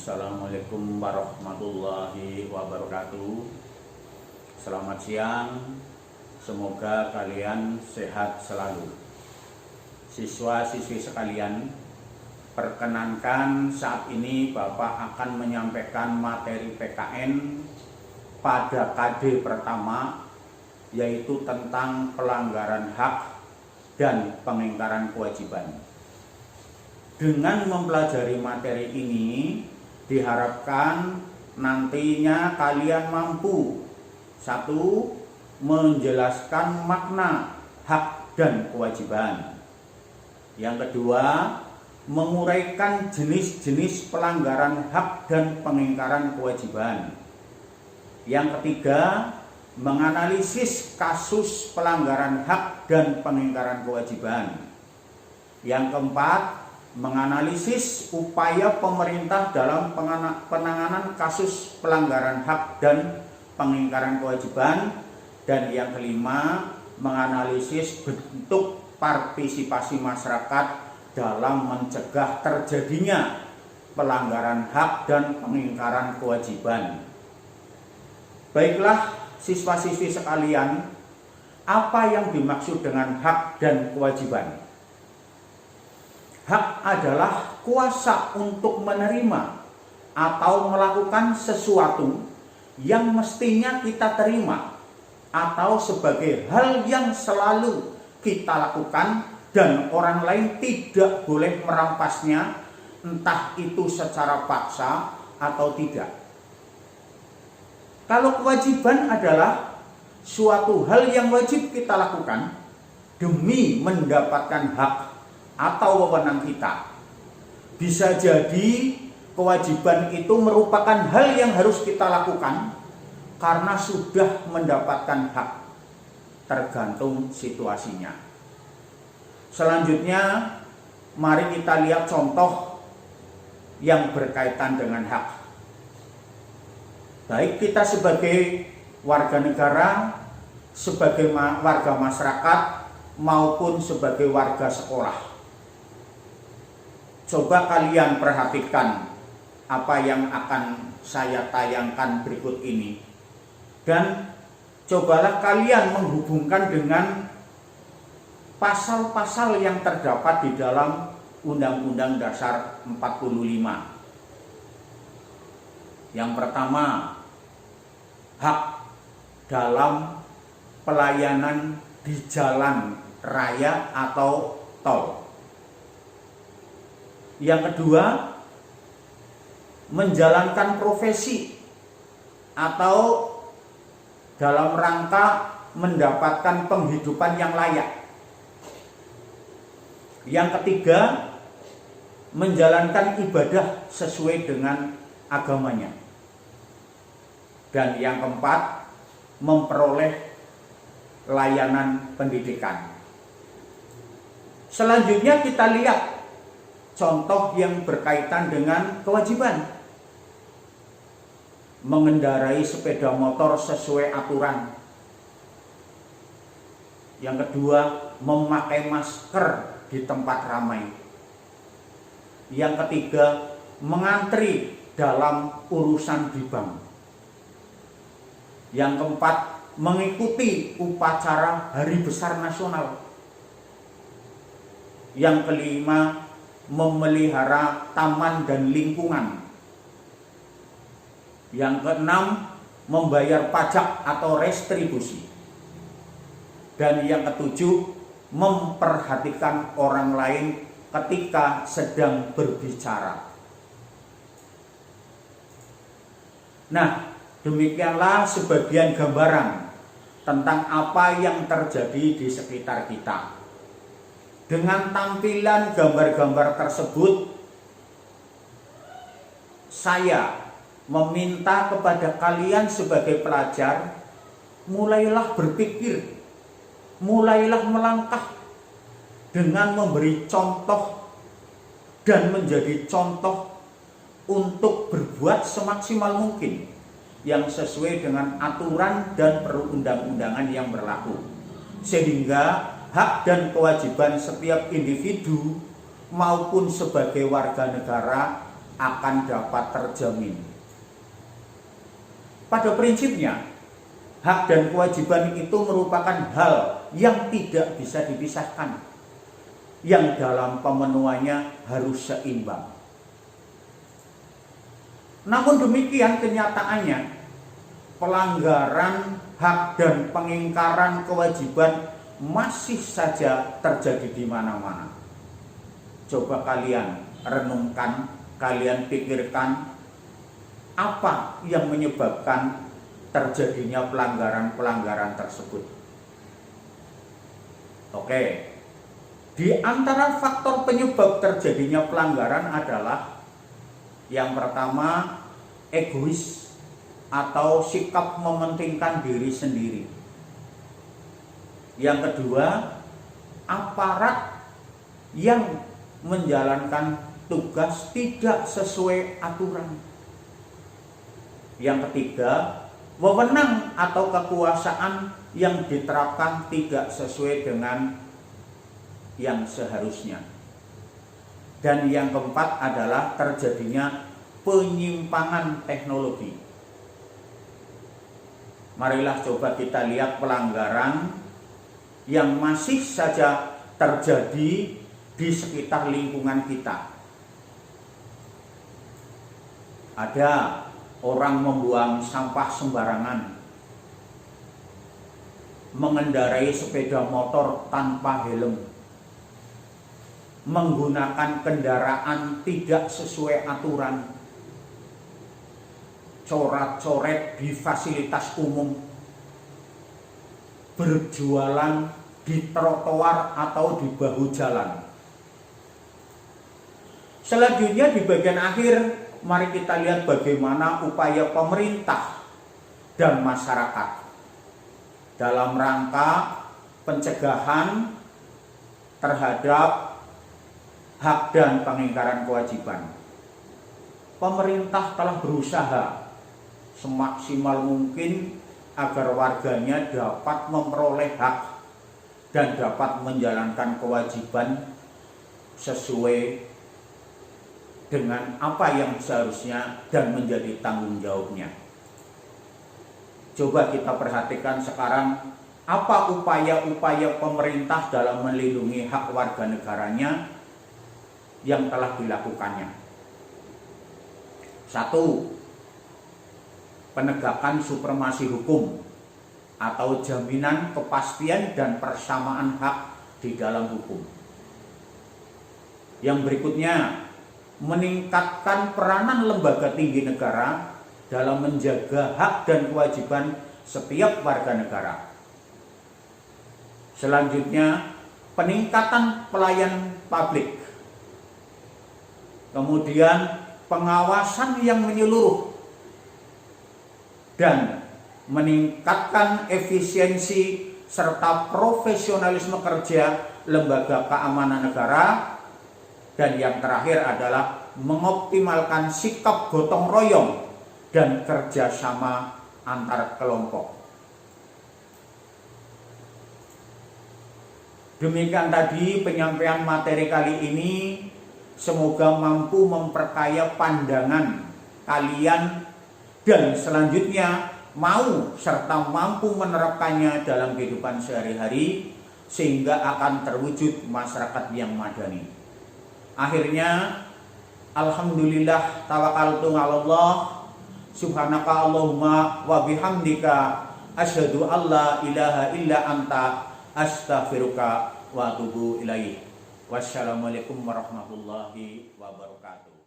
Assalamualaikum warahmatullahi wabarakatuh. Selamat siang. Semoga kalian sehat selalu. Siswa-siswi sekalian, perkenankan saat ini Bapak akan menyampaikan materi PKN pada KD pertama, yaitu tentang pelanggaran hak dan pengingkaran kewajiban. Dengan mempelajari materi ini, diharapkan nantinya kalian mampu: satu, menjelaskan makna hak dan kewajiban. Yang kedua, menguraikan jenis-jenis pelanggaran hak dan pengingkaran kewajiban. Yang ketiga, menganalisis kasus pelanggaran hak dan pengingkaran kewajiban. Yang keempat, menganalisis upaya pemerintah dalam penanganan kasus pelanggaran hak dan pengingkaran kewajiban. Dan yang kelima, menganalisis bentuk partisipasi masyarakat dalam mencegah terjadinya pelanggaran hak dan pengingkaran kewajiban. Baiklah siswa-siswi sekalian, apa yang dimaksud dengan hak dan kewajiban? Hak adalah kuasa untuk menerima atau melakukan sesuatu yang mestinya kita terima, atau sebagai hal yang selalu kita lakukan dan orang lain tidak boleh merampasnya, entah itu secara paksa atau tidak. Kalau kewajiban adalah suatu hal yang wajib kita lakukan demi mendapatkan hak atau wewenang kita. Bisa jadi kewajiban itu merupakan hal yang harus kita lakukan karena sudah mendapatkan hak, tergantung situasinya. Selanjutnya, mari kita lihat contoh yang berkaitan dengan hak. Baik kita sebagai warga negara, sebagai warga masyarakat, maupun sebagai warga sekolah. Coba kalian perhatikan apa yang akan saya tayangkan berikut ini. Dan cobalah kalian menghubungkan dengan pasal-pasal yang terdapat di dalam Undang-Undang Dasar 45. Yang pertama, hak dalam pelayanan di jalan raya atau tol. Yang kedua, menjalankan profesi atau dalam rangka mendapatkan penghidupan yang layak. Yang ketiga, menjalankan ibadah sesuai dengan agamanya. Dan yang keempat, memperoleh layanan pendidikan. Selanjutnya kita lihat contoh yang berkaitan dengan kewajiban. Mengendarai sepeda motor sesuai aturan. Yang kedua, memakai masker di tempat ramai. Yang ketiga, mengantri dalam urusan di bank. Yang keempat, mengikuti upacara Hari Besar Nasional. Yang kelima, memelihara taman dan lingkungan. Yang keenam, membayar pajak atau retribusi. Dan yang ketujuh, memperhatikan orang lain ketika sedang berbicara. Nah, demikianlah sebagian gambaran tentang apa yang terjadi di sekitar kita. Dengan tampilan gambar-gambar tersebut, saya meminta kepada kalian sebagai pelajar, mulailah berpikir, mulailah melangkah dengan memberi contoh dan menjadi contoh untuk berbuat semaksimal mungkin yang sesuai dengan aturan dan perundang-undangan yang berlaku, sehingga hak dan kewajiban setiap individu maupun sebagai warga negara akan dapat terjamin. Pada prinsipnya, hak dan kewajiban itu merupakan hal yang tidak bisa dipisahkan, yang dalam pemenuhannya harus seimbang. Namun demikian kenyataannya, pelanggaran hak dan pengingkaran kewajiban masih saja terjadi di mana-mana. Coba kalian renungkan, kalian pikirkan apa yang menyebabkan terjadinya pelanggaran-pelanggaran tersebut. Oke, di antara faktor penyebab terjadinya pelanggaran adalah yang pertama, egois atau sikap mementingkan diri sendiri. Yang kedua, aparat yang menjalankan tugas tidak sesuai aturan. Yang ketiga, wewenang atau kekuasaan yang diterapkan tidak sesuai dengan yang seharusnya. Dan yang keempat adalah terjadinya penyimpangan teknologi. Marilah coba kita lihat pelanggaran yang masih saja terjadi di sekitar lingkungan kita. Ada orang membuang sampah sembarangan, mengendarai sepeda motor tanpa helm, menggunakan kendaraan tidak sesuai aturan, coret-coret di fasilitas umum, berjualan di trotoar atau di bahu jalan. Selanjutnya di bagian akhir, mari kita lihat bagaimana upaya pemerintah dan masyarakat dalam rangka pencegahan terhadap hak dan pengingkaran kewajiban. Pemerintah telah berusaha semaksimal mungkin agar warganya dapat memperoleh hak dan dapat menjalankan kewajiban sesuai dengan apa yang seharusnya dan menjadi tanggung jawabnya. Coba kita perhatikan sekarang apa upaya-upaya pemerintah dalam melindungi hak warga negaranya yang telah dilakukannya. 1. Penegakan supremasi hukum atau jaminan kepastian dan persamaan hak di dalam hukum. Yang berikutnya, meningkatkan peranan lembaga tinggi negara dalam menjaga hak dan kewajiban setiap warga negara. Selanjutnya, peningkatan pelayan publik. Kemudian, pengawasan yang menyeluruh dan meningkatkan efisiensi serta profesionalisme kerja lembaga keamanan negara. Dan yang terakhir adalah mengoptimalkan sikap gotong royong dan kerjasama antar kelompok. Demikian tadi penyampaian materi kali ini. Semoga mampu memperkaya pandangan kalian dan selanjutnya mau serta mampu menerapkannya dalam kehidupan sehari-hari sehingga akan terwujud masyarakat yang madani. Akhirnya, alhamdulillah tawakkaltu 'alallah, subhanaka Allahumma wa bihamdika asyhadu alla ilaha illa anta astaghfiruka wa atubu ilaik. Wassalamualaikum warahmatullahi wabarakatuh.